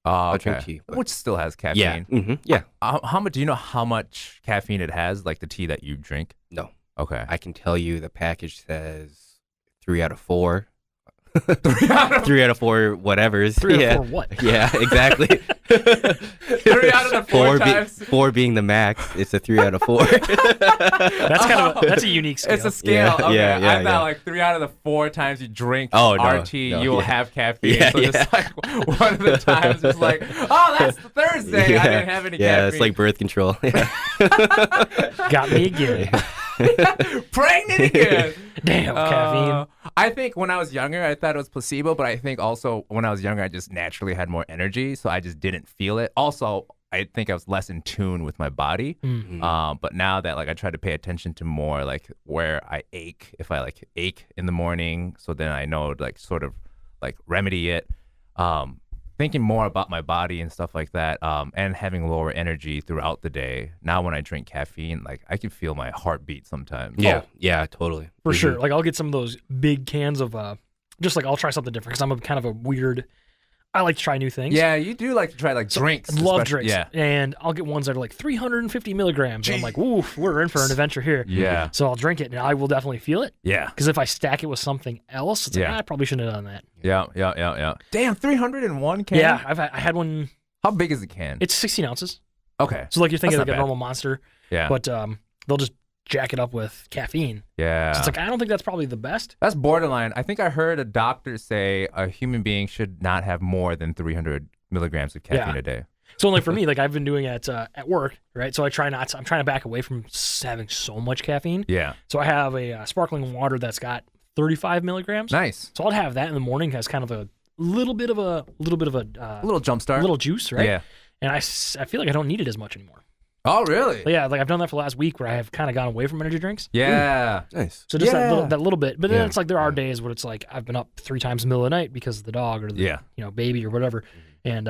S2: Oh, okay.
S3: I drink tea,
S2: which still has caffeine.
S3: Yeah. Mm-hmm. Yeah.
S2: How much? Do you know how much caffeine it has? Like the tea that you drink?
S3: No.
S2: Okay.
S3: I can tell you the package says 3 out of 4. 3 out of 4 whatevers.
S1: 3 out of 4 what?
S3: Yeah, exactly.
S2: 3 out of the 4 times.
S3: 4 being the max. It's a 3 out of 4.
S1: That's a unique scale.
S2: It's a scale.
S3: Yeah,
S2: okay.
S3: yeah,
S2: I thought like 3 out of the 4 times you drink RT, you will have caffeine.
S3: Yeah,
S2: so just like one of the times it's like, oh, that's Thursday. I didn't have any caffeine.
S3: Yeah, it's like birth control.
S1: Got me again.
S2: Pregnant again.
S1: Damn, caffeine.
S2: I think when I was younger, I thought it was placebo, but I think also when I was younger, I just naturally had more energy, so I just didn't feel it. Also, I think I was less in tune with my body. Mm-hmm. But now that like I try to pay attention to more like where I ache, if I like ache in the morning, so then I know like sort of like remedy it. thinking more about my body and stuff like that, and having lower energy throughout the day. Now when I drink caffeine, like I can feel my heartbeat sometimes.
S3: Yeah, totally.
S1: For sure. Like I'll get some of those big cans of just like I'll try something different because I'm a kind of a weird. I like to try new things.
S2: Yeah, you do like to try like drinks.
S1: I love drinks.
S2: Yeah.
S1: And I'll get ones that are like 350 milligrams. And I'm like, ooh, we're in for an adventure here.
S2: Yeah.
S1: So I'll drink it and I will definitely feel it.
S2: Yeah.
S1: Because if I stack it with something else, it's like, I probably shouldn't have done that.
S2: Yeah. Damn, 301 can?
S1: Yeah, I had one.
S2: How big is the can?
S1: It's 16 ounces.
S2: Okay.
S1: So like you're thinking
S2: That's
S1: like
S2: not
S1: a normal Monster.
S2: Yeah.
S1: But they'll just jack it up with caffeine.
S2: Yeah.
S1: So it's like, I don't think that's probably the best.
S2: That's borderline. I think I heard a doctor say a human being should not have more than 300 milligrams of caffeine a day.
S1: So like for me, like I've been doing it at work, right? So I'm trying to back away from having so much caffeine.
S2: Yeah.
S1: So I have a sparkling water that's got 35 milligrams.
S2: Nice.
S1: So I'll have that in the morning as kind of a little bit of a
S2: little jump start.
S1: a little juice, right?
S2: Yeah.
S1: And I feel like I don't need it as much anymore.
S2: Oh, really?
S1: But yeah, like I've done that for the last week where I have kind of gone away from energy drinks.
S2: Yeah.
S3: Nice.
S1: So just that little bit. But then
S3: Yeah.
S1: it's like there are days where it's like I've been up 3 times in the middle of the night because of the dog or the baby or whatever. And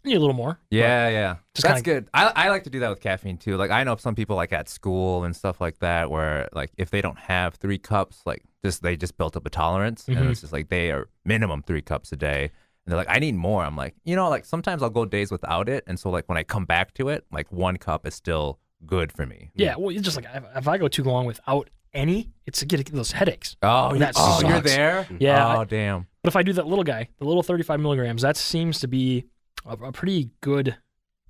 S1: need a little more.
S2: Yeah.
S1: Just
S2: That's
S1: kinda-
S2: good. I like to do that with caffeine too. Like I know some people like at school and stuff like that where like if they don't have 3 cups, like they just built up a tolerance and it's just like they are minimum 3 cups a day. And they're like, I need more. I'm like, like sometimes I'll go days without it. And so like when I come back to it, like 1 cup is still good for me.
S1: Yeah, well, it's just like if I go too long without any, it's to get those headaches.
S2: Oh,
S1: that
S2: you're
S1: sucks.
S2: there?
S1: Yeah.
S2: Oh, damn.
S1: But if I do that little guy, the little 35 milligrams, that seems to be a pretty good,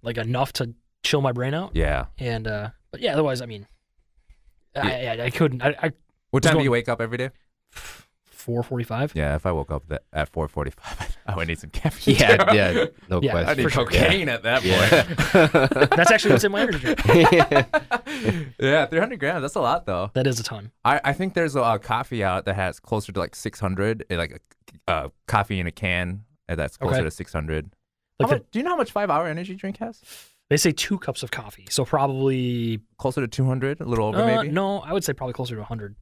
S1: like enough to chill my brain out.
S2: Yeah.
S1: And but yeah, otherwise, I mean, I couldn't. I
S2: What time do you wake up every day?
S1: 4:45.
S2: Yeah, if I woke up at 4:45, I would need some caffeine.
S3: Yeah, no
S1: Yeah,
S3: question.
S2: I need
S1: for sure.
S2: cocaine at that point.
S1: That's actually what's in my energy drink.
S2: Yeah, 300 grams. That's a lot, though.
S1: That is a ton.
S2: I think there's a coffee out that has closer to like 600, like a coffee in a can that's closer to 600.
S1: Like
S2: Do you know how much 5-hour energy drink has?
S1: they say 2 cups of coffee, so probably
S2: Closer to 200, a little over maybe?
S1: No, I would say probably closer to 100.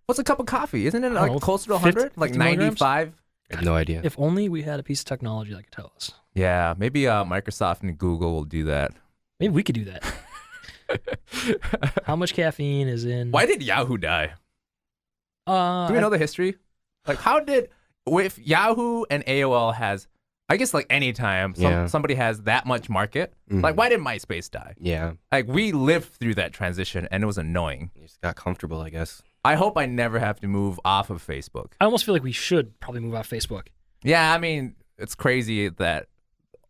S2: What's a cup of coffee? Isn't it
S1: I don't know,
S2: like closer to
S1: 50
S2: 100? Like
S1: 50 milligrams?
S2: 95?
S3: I have no idea.
S1: If only we had a piece of technology that could tell us.
S2: Yeah, maybe Microsoft and Google will do that.
S1: Maybe we could do that. How much caffeine is in?
S2: Why did Yahoo die? Do we know the history? Like, with Yahoo and AOL has, I guess, like any time somebody has that much market, like, why did MySpace die?
S3: Yeah.
S2: Like, we lived through that transition, and it was annoying.
S3: You just got comfortable, I guess.
S2: I hope I never have to move off of Facebook.
S1: I almost feel like we should probably move off Facebook.
S2: Yeah, I mean, it's crazy that,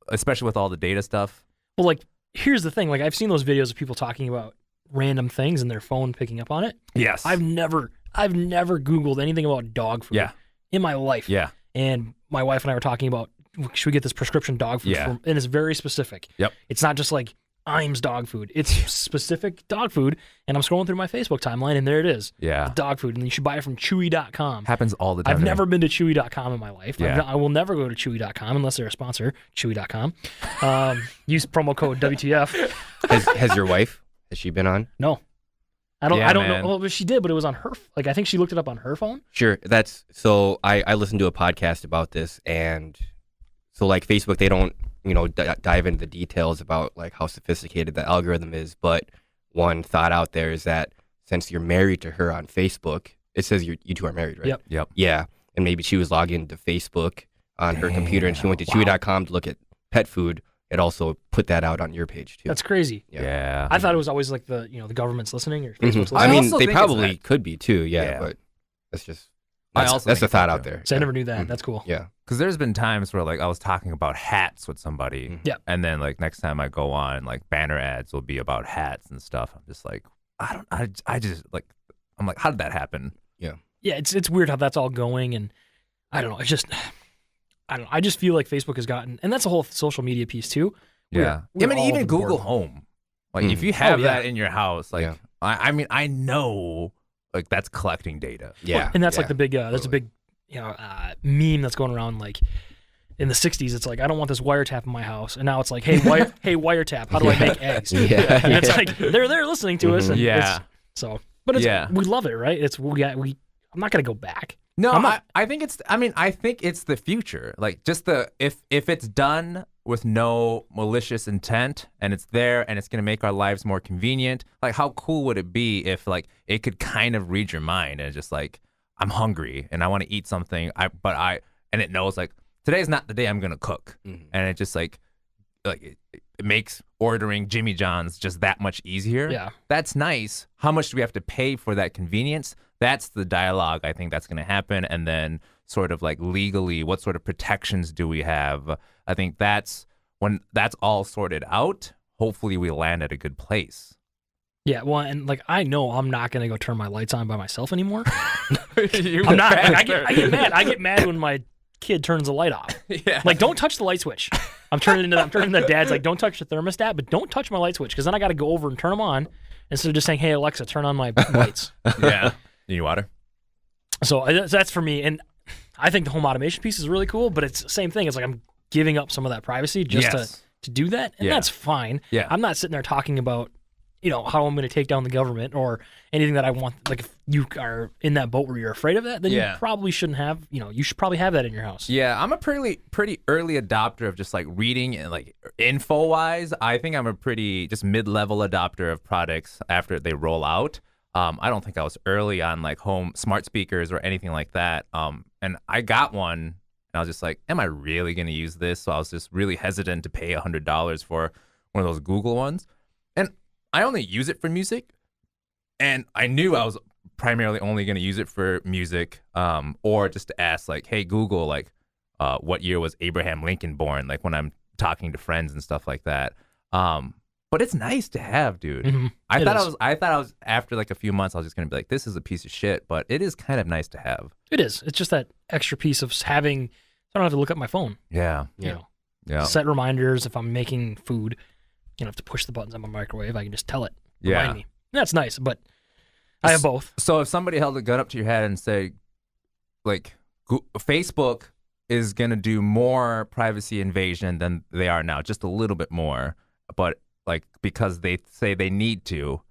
S2: especially with all the data stuff.
S1: Well, like, here's the thing. Like, I've seen those videos of people talking about random things and their phone picking up on it.
S2: Yes.
S1: I've never Googled anything about dog food in my life.
S2: Yeah.
S1: And my wife and I were talking about, should we get this prescription dog food?
S2: Yeah.
S1: And it's very specific.
S2: Yep.
S1: It's not just like Iams dog food. It's specific dog food. And I'm scrolling through my Facebook timeline, and there it is.
S2: Yeah.
S1: Dog food. And you should buy it from Chewy.com.
S2: Happens all the time.
S1: I've never been to Chewy.com in my life.
S2: Yeah.
S1: I will never go to Chewy.com unless they're a sponsor. Chewy.com. Use promo code WTF.
S3: Has your wife? Has she been on?
S1: No. I don't
S2: man.
S1: know. Well, she did, but it was on her. Like, I think she looked it up on her phone.
S3: Sure. So I listened to a podcast about this, and so like Facebook, they don't dive into the details about like how sophisticated the algorithm is. But one thought out there is that since you're married to her on Facebook, it says you two are married, right?
S2: Yep.
S3: Yeah, and maybe she was logging into Facebook on her computer, and she went to Chewy.com to look at pet food. It also put that out on your page too.
S1: That's crazy.
S2: Yeah.
S1: I thought it was always like the government's listening or Facebook's
S3: I
S1: listening.
S3: mean,
S2: also
S3: they
S2: think it's
S3: probably
S2: that.
S3: could be too. Yeah, but that's just
S2: I also
S3: that's
S2: think
S3: the
S2: it's
S3: thought
S2: that,
S3: out
S2: too.
S3: there.
S1: So I never knew that. That's cool.
S3: Yeah.
S2: Because there's been times where like I was talking about hats with somebody,
S1: Yeah.
S2: and then like next time I go on, like banner ads will be about hats and stuff. I'm just like, I just like, I'm like, how did that happen?
S1: Yeah, it's weird how that's all going, and I don't know. It's just, I don't know. I just feel like Facebook has gotten, and that's a whole social media piece too.
S2: Yeah,
S1: We're
S2: I mean,
S1: all
S2: even
S1: on board.
S2: Google Home, like if you have
S1: Oh, yeah.
S2: that in your house, like I mean, I know like that's collecting data.
S3: Yeah.
S1: And that's like the big, there's a big, meme that's going around like in the 60s. It's like, I don't want this wiretap in my house. And now it's like, hey, wiretap, how do I make eggs?
S3: Yeah.
S1: And it's like, they're listening to us. And
S2: Yeah.
S1: But we love it, right? I'm not going to go back.
S2: No, I think it's. I mean, I think it's the future. Like, just if it's done with no malicious intent and it's there and it's gonna make our lives more convenient. Like, how cool would it be if like it could kind of read your mind and just like, I'm hungry and I want to eat something. And it knows like today's not the day I'm gonna cook, and it just like it makes ordering Jimmy John's just that much easier.
S1: Yeah,
S2: that's nice. How much do we have to pay for that convenience? That's the dialogue I think that's going to happen. And then sort of like legally, what sort of protections do we have? I think that's when that's all sorted out. Hopefully we land at a good place.
S1: Yeah, well, and like I know I'm not going to go turn my lights on by myself anymore.
S2: I'm
S1: not. Like, I get mad. I get mad when my kid turns the light off.
S2: Yeah.
S1: Like, don't touch the light switch. I'm turning the dad's like, don't touch the thermostat, but don't touch my light switch, because then I got to go over and turn them on instead of just saying, hey, Alexa, turn on my lights.
S2: Yeah. You need water?
S1: So that's for me. And I think the home automation piece is really cool, but it's the same thing. It's like I'm giving up some of that privacy just to do that. And that's fine.
S2: Yeah.
S1: I'm not sitting there talking about, how I'm going to take down the government or anything that I want. Like, if you are in that boat where you're afraid of that, then you probably shouldn't have, you should probably have that in your house.
S2: Yeah, I'm a pretty early adopter of just like reading and like info wise. I think I'm a pretty just mid-level adopter of products after they roll out. I don't think I was early on like home smart speakers or anything like that. And I got one and I was just like, am I really going to use this? So I was just really hesitant to pay $100 for one of those Google ones. And I only use it for music. And I knew I was primarily only going to use it for music, or just to ask like, hey, Google, like, what year was Abraham Lincoln born? Like when I'm talking to friends and stuff like that. But it's nice to have, dude.
S1: Mm-hmm.
S2: I thought I was after like a few months, I was just gonna be like, this is a piece of shit. But it is kind of nice to have.
S1: It is. It's just that extra piece of having. I don't have to look at my phone.
S2: Yeah.
S1: Yeah. Set reminders if I'm making food. You don't have to push the buttons on my microwave. I can just tell it. Remind me. And that's nice. But I have both.
S2: So if somebody held a gun up to your head and say, like, Facebook is gonna do more privacy invasion than they are now, just a little bit more, but like because they say they need to,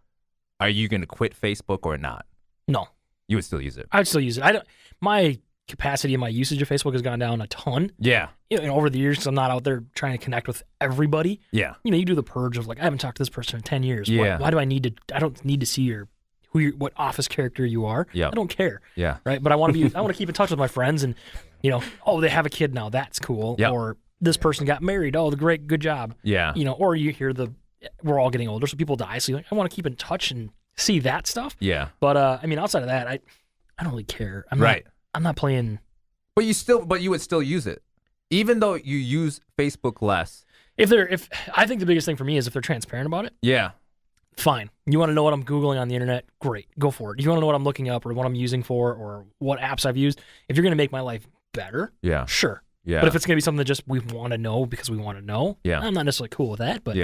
S2: are you going to quit Facebook or not?
S1: No.
S2: You would still use it?
S1: I would still use it. My capacity and my usage of Facebook has gone down a ton.
S2: Yeah.
S1: Over the years, because I'm not out there trying to connect with everybody.
S2: Yeah.
S1: You do the purge of like, I haven't talked to this person in 10 years.
S2: Yeah.
S1: Why do I need to? I don't need to see what office character you are.
S2: Yeah.
S1: I don't care.
S2: Yeah.
S1: Right. But I want to keep in touch with my friends, and they have a kid now. That's cool.
S2: Yep.
S1: Or this person got married. Oh, good job.
S2: Yeah.
S1: Or you hear we're all getting older, so people die. So I want to keep in touch and see that stuff.
S2: Yeah.
S1: But outside of that, I don't really care. I'm not playing.
S2: But you would still use it, even though you use Facebook less.
S1: If I think the biggest thing for me is if they're transparent about it.
S2: Yeah.
S1: Fine. You want to know what I'm Googling on the internet? Great. Go for it. You want to know what I'm looking up or what I'm using for or what apps I've used? If you're going to make my life better, sure.
S2: Yeah.
S1: But if it's going to be something that just we want to know because we want to know, I'm not necessarily cool with that. But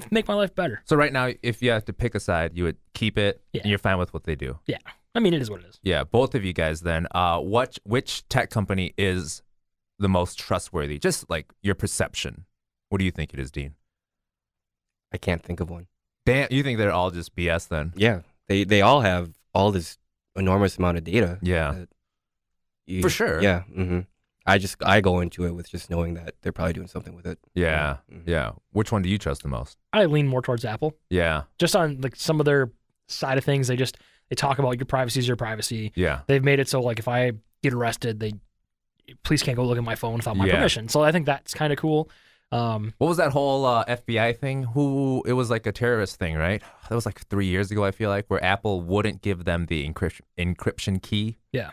S1: make my life better.
S2: So right now, if you have to pick a side, you would keep it, and you're fine with what they do.
S1: Yeah. I mean, it is what it is.
S2: Yeah. Both of you guys then, which tech company is the most trustworthy? Just like your perception. What do you think it is, Dean?
S3: I can't think of one.
S2: Dan, you think they're all just BS then?
S3: Yeah. They all have all this enormous amount of data.
S2: Yeah. For sure.
S3: Yeah. Mm-hmm. I go into it with just knowing that they're probably doing something with it.
S2: Yeah. Mm-hmm. Yeah. Which one do you trust the most?
S1: I lean more towards Apple.
S2: Yeah.
S1: Just on like some of their side of things, they talk about your privacy is your privacy.
S2: Yeah.
S1: They've made it so like if I get arrested, police can't go look at my phone without my permission. So I think that's kind of cool.
S2: What was that whole FBI thing? It was like a terrorist thing, right? That was like 3 years ago, I feel like, where Apple wouldn't give them the encryption key.
S1: Yeah.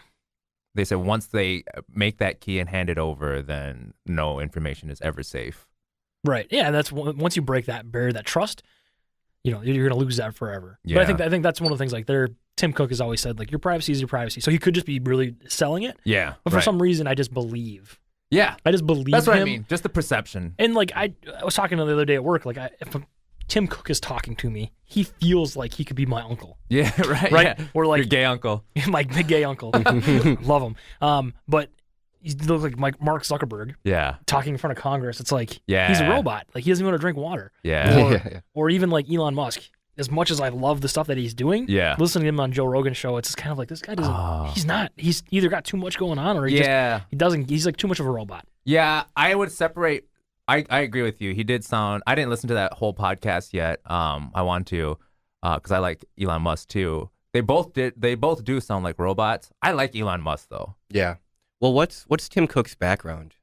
S2: They said once they make that key and hand it over, then no information is ever safe.
S1: Right. Yeah. And that's once you break that barrier, that trust, you're going to lose that forever.
S2: Yeah.
S1: But I think that's one of the things like Tim Cook has always said, like, your privacy is your privacy. So he could just be really selling it.
S2: Yeah.
S1: But for some reason, I just believe.
S2: Yeah.
S1: I just believe
S2: That's what
S1: him.
S2: I mean. Just the perception.
S1: And like, I was talking the other day at work, like if Tim Cook is talking to me, he feels like he could be my uncle.
S2: Yeah. Right.
S1: Right.
S2: Yeah.
S1: Or like
S2: your gay uncle.
S1: my big gay uncle. Love him. But he looks like Mark Zuckerberg.
S2: Yeah.
S1: Talking in front of Congress. It's like, he's a robot. Like he doesn't even want to drink water.
S2: Yeah.
S1: Or even like Elon Musk. as much as I love the stuff that he's doing, listening to him on Joe Rogan's show, it's just kind of like this guy doesn't. He's either got too much going on or he doesn't. He's like too much of a robot.
S2: Yeah, I would separate. I agree with you. He did sound. I didn't listen to that whole podcast yet. I want to, because I like Elon Musk too. They both do sound like robots. I like Elon Musk though.
S3: Yeah. Well, what's Tim Cook's background?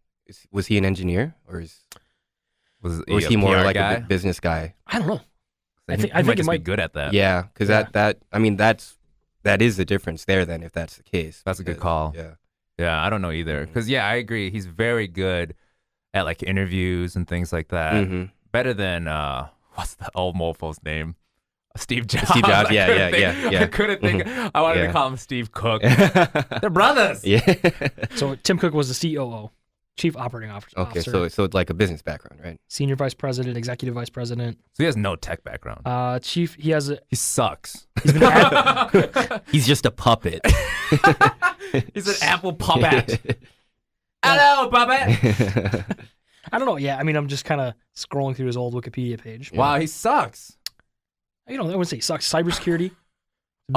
S3: Was he an engineer or was he more like a business guy?
S1: I don't know. I think
S2: it might be good at that.
S3: Yeah, because that is the difference there. Then, if that's the case,
S2: that's a good call. Yeah. I don't know either. Because I agree. He's very good at like interviews and things like that. Mm-hmm. Better than what's the old mofo's name? Steve Jobs.
S3: Steve Jobs. Yeah.
S2: I couldn't think. I wanted to call him Steve Cook. They're brothers.
S3: Yeah.
S1: So Tim Cook was the COO, Chief Operating Officer.
S3: Okay, so like a business background, right?
S1: Senior Vice President, Executive Vice President.
S2: So he has no tech background.
S1: Chief. He
S2: sucks.
S1: He's been
S3: he's just a puppet.
S2: He's an Apple puppet. Hello, puppet.
S1: I don't know. Yeah, I mean, I'm just kind of scrolling through his old Wikipedia page.
S2: Wow, he sucks.
S1: I wouldn't say he sucks. Cybersecurity.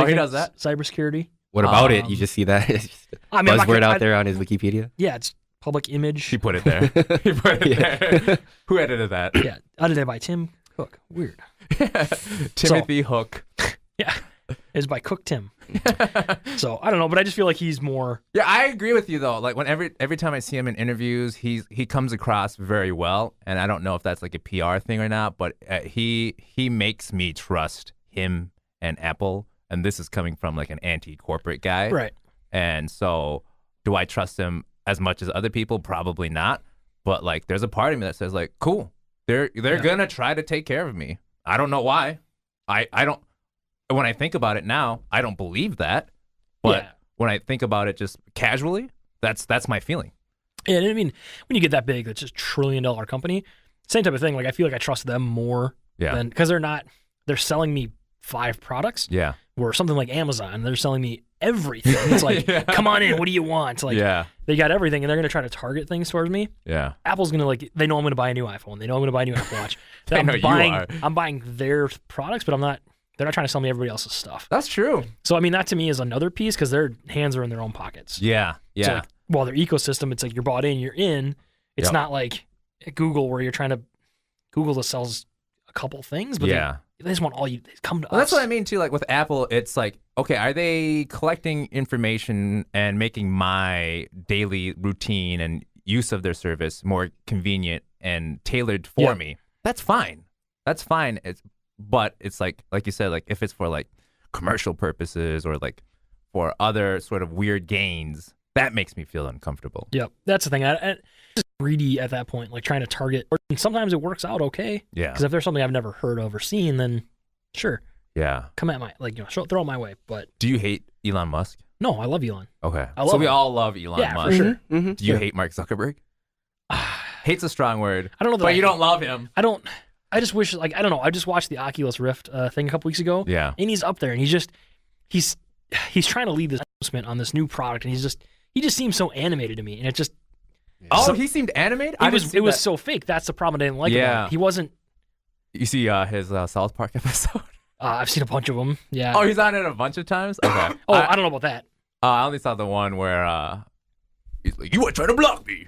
S2: He does that?
S1: Cybersecurity.
S3: What about it? You just see that buzzword out there on his Wikipedia?
S1: Yeah, it's public image.
S2: He put it there. There. Who edited that?
S1: Yeah, edited by Tim Cook. Weird.
S2: Timothy Hook.
S1: Yeah, it's by Cook Tim. So I don't know, but I just feel like he's more.
S2: Yeah, I agree with you though. Like every time I see him in interviews, he comes across very well, and I don't know if that's like a PR thing or not, but he makes me trust him and Apple, and this is coming from like an anti-corporate guy,
S1: right?
S2: And so, do I trust him as much as other people? Probably not. But like, there's a part of me that says like, cool, they're gonna try to take care of me. I don't know why. I don't. When I think about it now, I don't believe that. But when I think about it just casually, that's my feeling.
S1: Yeah, I mean, when you get that big, it's just $1 trillion company. Same type of thing. Like I feel like I trust them more than because they're selling me 5 products.
S2: Yeah.
S1: Or something like Amazon, they're selling me everything. It's like, come on in, what do you want? Like, they got everything, and they're gonna try to target things towards me.
S2: Yeah.
S1: Apple's gonna they know I'm gonna buy a new iPhone. They know I'm gonna buy a new Apple Watch. I'm buying their products, but they're not trying to sell me everybody else's stuff.
S2: That's true.
S1: So I mean, that to me is another piece because their hands are in their own pockets.
S2: Yeah.
S1: So, their ecosystem, it's like you're bought in, you're in. It's not like at Google where you're trying to Google that sells a couple things, but they just want all you. They come to us.
S2: That's what I mean too. Like with Apple, it's like, okay, are they collecting information and making my daily routine and use of their service more convenient and tailored for me? That's fine. But it's like you said, like if it's for like commercial purposes or like for other sort of weird gains, that makes me feel uncomfortable.
S1: Yep, that's the thing. I'm just greedy at that point, like trying to target. And sometimes it works out okay.
S2: Yeah.
S1: Because if there's something I've never heard of or seen, then sure.
S2: Yeah.
S1: Come at my throw it my way. But
S2: do you hate Elon Musk?
S1: No, I love Elon.
S2: Okay. So we all love Elon Musk.
S1: Yeah, for sure.
S3: Mm-hmm.
S2: Do you hate Mark Zuckerberg? Hate's a strong word. I don't know. But you don't love him.
S1: I don't. I just wish, I don't know. I just watched the Oculus Rift thing a couple weeks ago.
S2: Yeah.
S1: And he's up there, and he's trying to lead this announcement on this new product, and he just seems so animated to me, and it just.
S2: Oh, he seemed animated.
S1: It was so fake. That's the problem I didn't like about it. He wasn't.
S2: You see his South Park episode?
S1: I've seen a bunch of them. Yeah.
S2: Oh, he's on it a bunch of times. Okay.
S1: I don't know about that.
S2: I only saw the one where he's like, "You were trying to block me."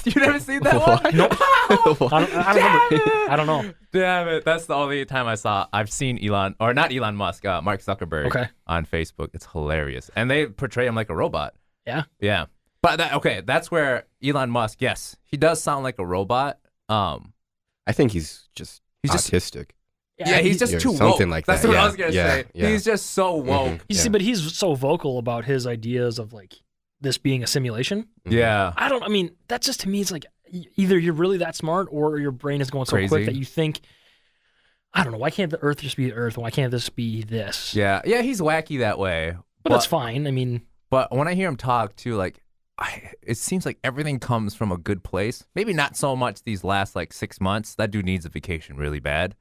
S2: You never seen that one?
S1: Nope. I remember. I don't know.
S2: Damn it. That's the only time I've seen not Elon Musk, Mark Zuckerberg on Facebook. It's hilarious. And they portray him like a robot.
S1: Yeah?
S2: Yeah. But that's where Elon Musk, yes, he does sound like a robot.
S3: I think he's just autistic.
S2: He's just too woke.
S3: Something like that.
S2: That's what I was going to say. Yeah. He's just so woke.
S1: Mm-hmm. But he's so vocal about his ideas of like this being a simulation.
S2: Yeah.
S1: That's just, to me, it's like either you're really that smart or your brain is going so quick that you think, I don't know, why can't the Earth just be the Earth? Why can't this be this?
S2: Yeah. Yeah, he's wacky that way.
S1: But that's fine.
S2: But when I hear him talk too, like, it seems like everything comes from a good place. Maybe not so much these last like 6 months. That dude needs a vacation really bad.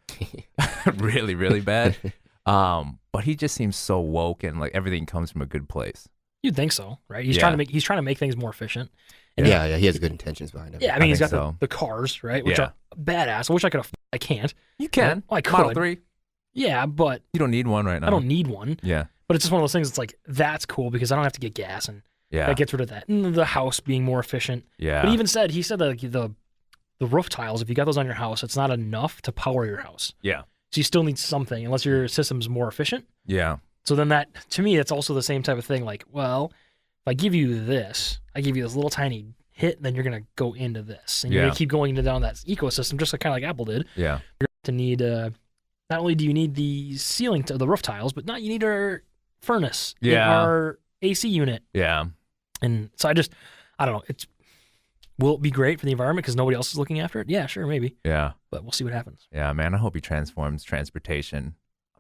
S2: Really, really bad. But he just seems so woke and like everything comes from a good place.
S1: You'd think so, right? He's trying to make things more efficient.
S3: And he has good intentions behind it.
S1: Yeah, he's got the cars, right? Which are badass. I wish I could have. I can't.
S2: You can.
S1: Well, I could.
S2: Model 3.
S1: Yeah, but
S2: You don't need one right now.
S1: I don't need one.
S2: Yeah.
S1: But it's just one of those things. It's like that's cool because I don't have to get gas, and
S2: Yeah.
S1: that gets rid of that. And the house being more efficient.
S2: Yeah.
S1: But he said that the roof tiles, if you got those on your house, it's not enough to power your house.
S2: Yeah.
S1: So you still need something unless your system's more efficient.
S2: Yeah.
S1: So then that, to me, it's also the same type of thing. Like, well, if I give you this little tiny hit, then you're going to go into this. And you're going to keep going down that ecosystem, just kind of like Apple did.
S2: Yeah.
S1: You're going to need, not only do you need the ceiling, the roof tiles, but you need our furnace in our AC unit.
S2: Yeah.
S1: And so I don't know. Will it be great for the environment because nobody else is looking after it? Yeah, sure, maybe.
S2: Yeah.
S1: But we'll see what happens.
S2: Yeah, man. I hope he transforms transportation.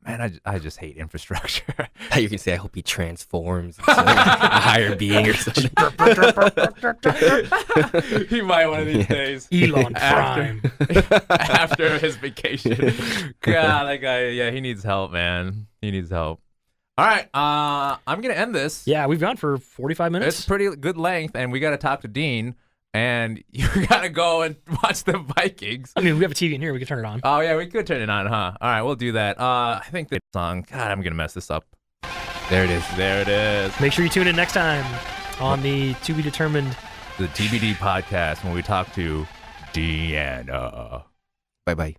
S2: Man, I just hate infrastructure.
S3: You can say, I hope he transforms into a higher being or something.
S2: He might one of these days.
S1: Elon Prime.
S2: After his vacation. God, that guy, he needs help, man. He needs help. All right, I'm going to end this.
S1: Yeah, we've gone for 45 minutes.
S2: It's pretty good length, and we got to talk to Dean. And you got to go and watch the Vikings.
S1: I mean, we have a TV in here. We can turn it on.
S2: Oh, yeah, we could turn it on, huh? All right, we'll do that. I think the song, God, I'm going to mess this up.
S3: There it is.
S2: There it is.
S1: Make sure you tune in next time on the To Be Determined.
S2: The TBD podcast when we talk to Deanna.
S3: Bye-bye.